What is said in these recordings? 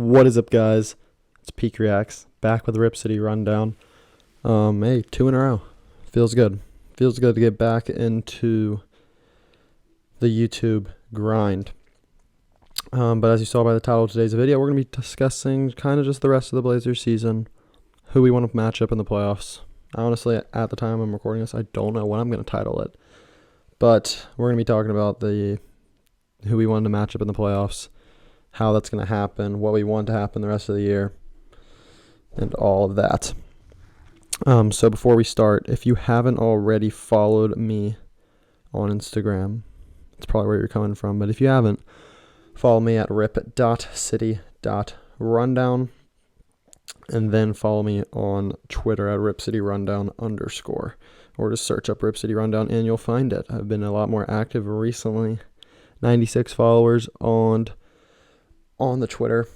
What is up, guys? It's Peak Reacts, back with Rip City Rundown. Hey, 2 in a row. Feels good. Feels good to get back into the YouTube grind. But as you saw by the title of today's video, we're going to be discussing kind of just the rest of the Blazers season, who we want to match up in the playoffs. Honestly, at the time I'm recording this, I don't know what I'm going to title it. But we're going to be talking about who we want to match up in the playoffs, how that's going to happen, what we want to happen the rest of the year, and all of that. So before we start, if you haven't already followed me on Instagram, it's probably where you're coming from, but if you haven't, follow me at rip.city.rundown, and then follow me on Twitter at ripcityrundown_, or just search up Rip City Rundown and you'll find it. I've been a lot more active recently. 96 followers on the Twitter,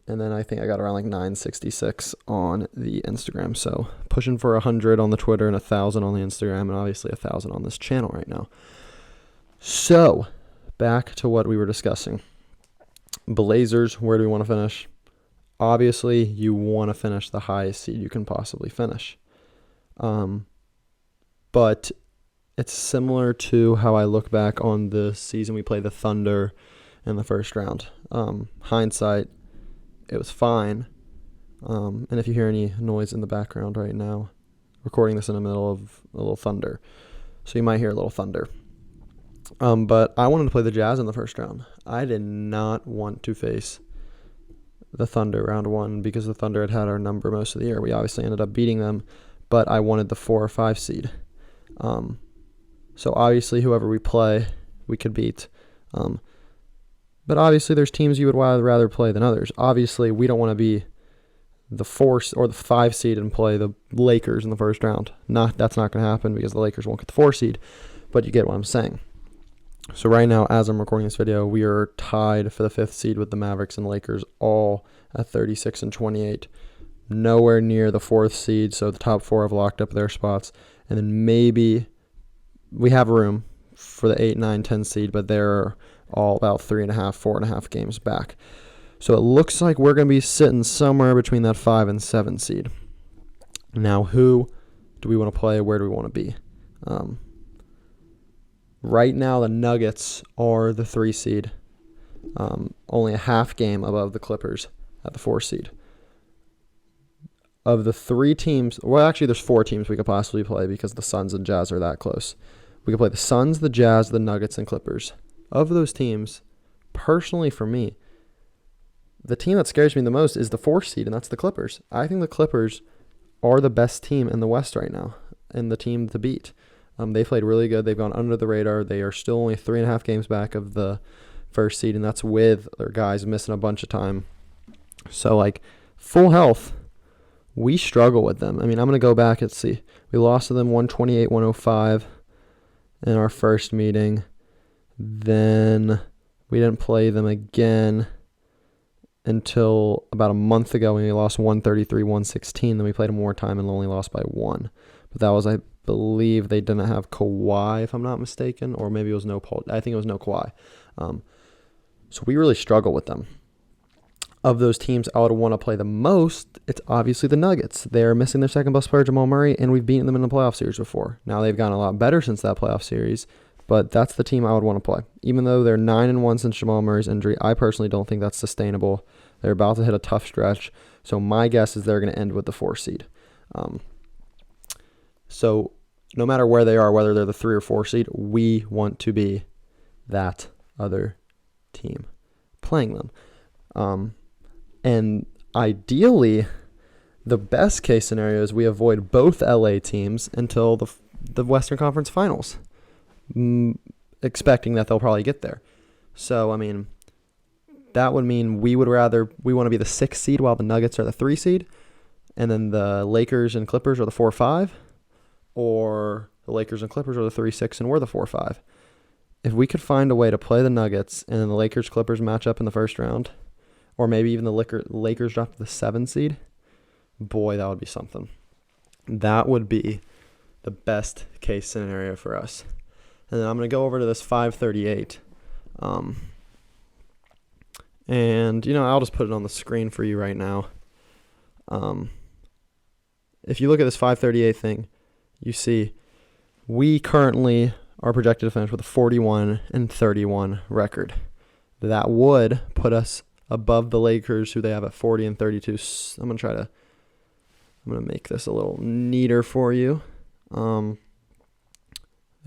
and then I think I got around like 966 on the Instagram. So pushing for 100 on the Twitter and 1,000 on the Instagram, and obviously 1,000 on this channel right now. So back to what we were discussing. Blazers, where do we want to finish? Obviously, you want to finish the highest seed you can possibly finish. But it's similar to how I look back on the season we played the Thunder in the first round. Hindsight, it was fine. And if you hear any noise in the background right now, recording this in the middle of a little thunder, so you might hear a little thunder. But I wanted to play the Jazz in the first round. I did not want to face the Thunder round one because the Thunder had our number most of the year. We obviously ended up beating them, but I wanted the 4 or 5 seed. So obviously whoever we play, we could beat. But obviously there's teams you would rather play than others. Obviously we don't want to be the 4 or the 5 seed and play the Lakers in the first round. That's not going to happen because the Lakers won't get the 4 seed, but you get what I'm saying. So right now, as I'm recording this video, we are tied for the 5th seed with the Mavericks and Lakers, all at 36 and 28. Nowhere near the 4th seed, so the top 4 have locked up their spots. And then maybe we have room for the 8, 9, 10 seed, but they're all about 3.5, 4.5 games back. So it looks like we're going to be sitting somewhere between that 5 and 7 seed. Now, who do we want to play? Where do we want to be? Right now, the Nuggets are the 3 seed, only a half game above the Clippers at the 4 seed. Of the 3 teams, well, actually, there's 4 teams we could possibly play because the Suns and Jazz are that close. We could play the Suns, the Jazz, the Nuggets, and Clippers. Of those teams, personally for me, the team that scares me the most is the 4 seed, and that's the Clippers. I think the Clippers are the best team in the West right now and the team to beat. They played really good. They've gone under the radar. They are still only 3.5 games back of the 1st seed, and that's with their guys missing a bunch of time. So, like, full health, we struggle with them. I mean, I'm going to go back and see. We lost to them 128-105 in our first meeting. Then we didn't play them again until about a month ago when we lost 133-116. Then we played them one more time and only lost by 1. But that was, I believe, they didn't have Kawhi, if I'm not mistaken, or maybe it was no Paul. I think it was no Kawhi. So we really struggle with them. Of those teams I would want to play the most, it's obviously the Nuggets. They're missing their second best player, Jamal Murray, and we've beaten them in the playoff series before. Now they've gotten a lot better since that playoff series, but that's the team I would want to play. Even though they're 9-1 since Jamal Murray's injury, I personally don't think that's sustainable. They're about to hit a tough stretch, so my guess is they're going to end with the 4 seed. So no matter where they are, whether they're the 3 or 4 seed, we want to be that other team playing them. And ideally, the best case scenario is we avoid both LA teams until the Western Conference Finals, expecting that they'll probably get there. So, I mean, that would mean we want to be the 6th seed while the Nuggets are the 3 seed, and then the Lakers and Clippers are the 4-5, or the Lakers and Clippers are the 3-6 and we're the 4-5. If we could find a way to play the Nuggets and then the Lakers-Clippers match up in the first round, or maybe even the Lakers drop to the 7 seed, boy, that would be something. That would be the best case scenario for us. And then I'm going to go over to this 538. And, I'll just put it on the screen for you right now. If you look at this 538 thing, you see we currently are projected to finish with a 41-31 record. That would put us above the Lakers, who they have at 40-32. I'm gonna make this a little neater for you. There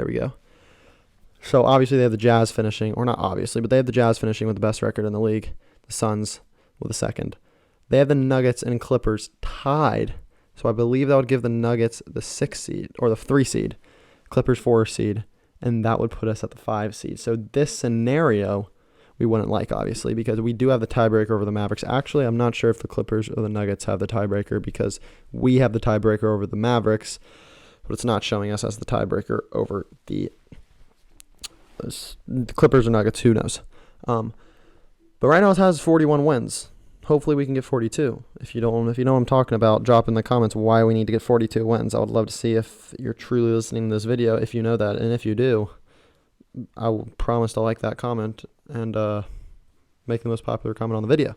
we go. So obviously they have the Jazz finishing, or not obviously, but they have the Jazz finishing with the best record in the league. The Suns with a second. They have the Nuggets and Clippers tied. So I believe that would give the Nuggets the 6 seed, or the 3 seed. Clippers 4 seed. And that would put us at the 5 seed. So this scenario we wouldn't like, obviously, because we do have the tiebreaker over the Mavericks. Actually, I'm not sure if the Clippers or the Nuggets have the tiebreaker, because we have the tiebreaker over the Mavericks, but it's not showing us as the tiebreaker over the Clippers or Nuggets. Who knows? But right now it has 41 wins. Hopefully we can get 42. If you know what I'm talking about, drop in the comments why we need to get 42 wins. I would love to see if you're truly listening to this video, if you know that. And if you do, I will promise to like that comment and make the most popular comment on the video.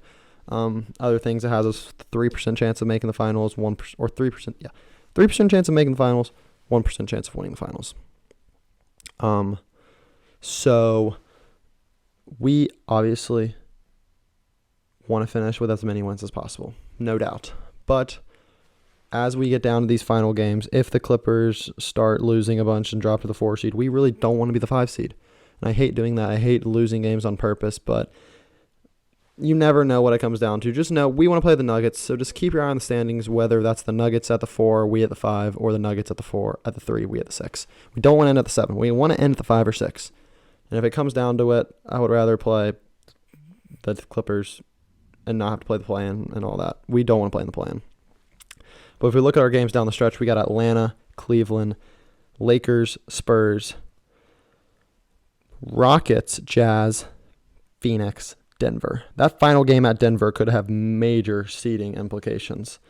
Other things it has is 3% chance of making the finals, 1% or 3%. Yeah, 3% chance of making the finals, 1% chance of winning the finals. So we obviously want to finish with as many wins as possible, no doubt. But as we get down to these final games, if the Clippers start losing a bunch and drop to the 4 seed, we really don't want to be the 5 seed. And I hate doing that. I hate losing games on purpose, but you never know what it comes down to. Just know we want to play the Nuggets, so just keep your eye on the standings, whether that's the Nuggets at the 4, we at the 5, or the Nuggets at the 4, at the 3, we at the 6. We don't want to end at the 7. We want to end at the 5 or 6. And if it comes down to it, I would rather play the Clippers and not have to play the play-in and all that. We don't want to play in the play-in. But if we look at our games down the stretch, we got Atlanta, Cleveland, Lakers, Spurs, Rockets, Jazz, Phoenix, Denver. That final game at Denver could have major seeding implications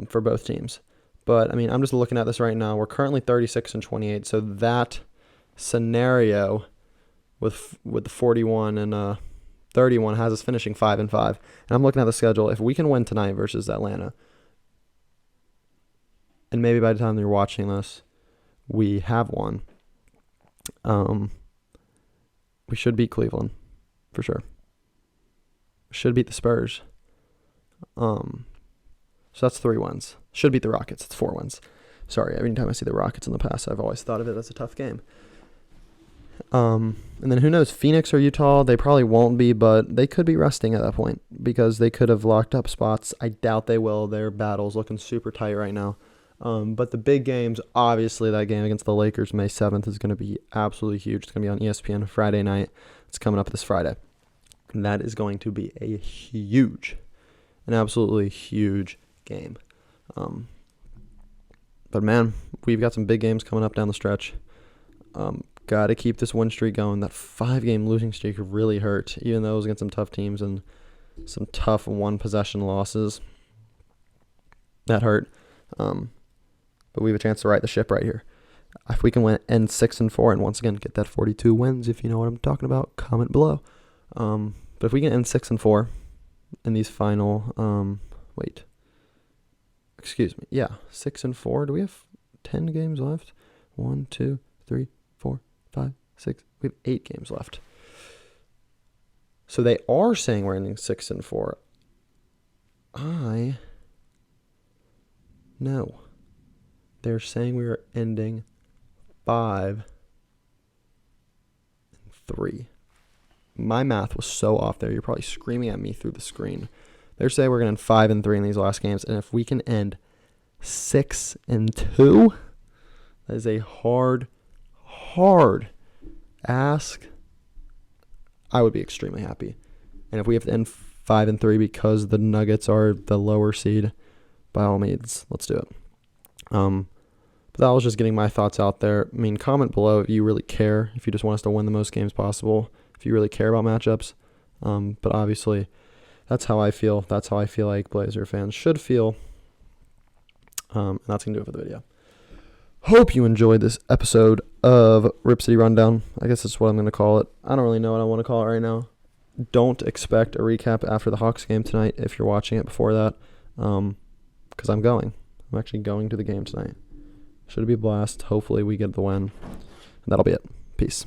for both teams. But, I'm just looking at this right now. We're currently 36-28, so that scenario with the 41 and 31 has us finishing 5-5. And I'm looking at the schedule. If we can win tonight versus Atlanta, and maybe by the time you're watching this, we have won, we should beat Cleveland for sure. Should beat the Spurs. So that's 3 wins. Should beat the Rockets. It's 4 wins. Sorry, every time I see the Rockets in the past, I've always thought of it as a tough game. And then who knows, Phoenix or Utah, they probably won't be, but they could be resting at that point because they could have locked up spots. I doubt they will. Their battle's looking super tight right now. But the big games, obviously that game against the Lakers May 7th is going to be absolutely huge. It's going to be on ESPN Friday night. It's coming up this Friday. And that is going to be an absolutely huge game. But man, we've got some big games coming up down the stretch. Got to keep this win streak going. That 5-game losing streak really hurt, even though it was against some tough teams and some tough one-possession losses. That hurt. But we have a chance to right the ship right here. If we can end 6-4 and once again get that 42 wins, if you know what I'm talking about, comment below. But if we can end 6-4 in these final, 6-4. Do we have 10 games left? 1, 2, 3, 4, 5, 6. We have 8 games left. So they are saying we're ending 6-4. No. They're saying we are ending 5-3. My math was so off there. You're probably screaming at me through the screen. They're saying we're going to end 5-3 in these last games. And if we can end 6-2, that is a hard ask. I would be extremely happy. And if we have to end 5-3 because the Nuggets are the lower seed, by all means, let's do it. But that was just getting my thoughts out there. Comment below if you really care, if you just want us to win the most games possible, if you really care about matchups. But obviously, that's how I feel. That's how I feel like Blazer fans should feel. And that's going to do it for the video. Hope you enjoyed this episode of Rip City Rundown. I guess that's what I'm going to call it. I don't really know what I want to call it right now. don't expect a recap after the Hawks game tonight if you're watching it before that, because I'm going. I'm actually going to the game tonight. Should be a blast. Hopefully we get the win. That'll be it. Peace.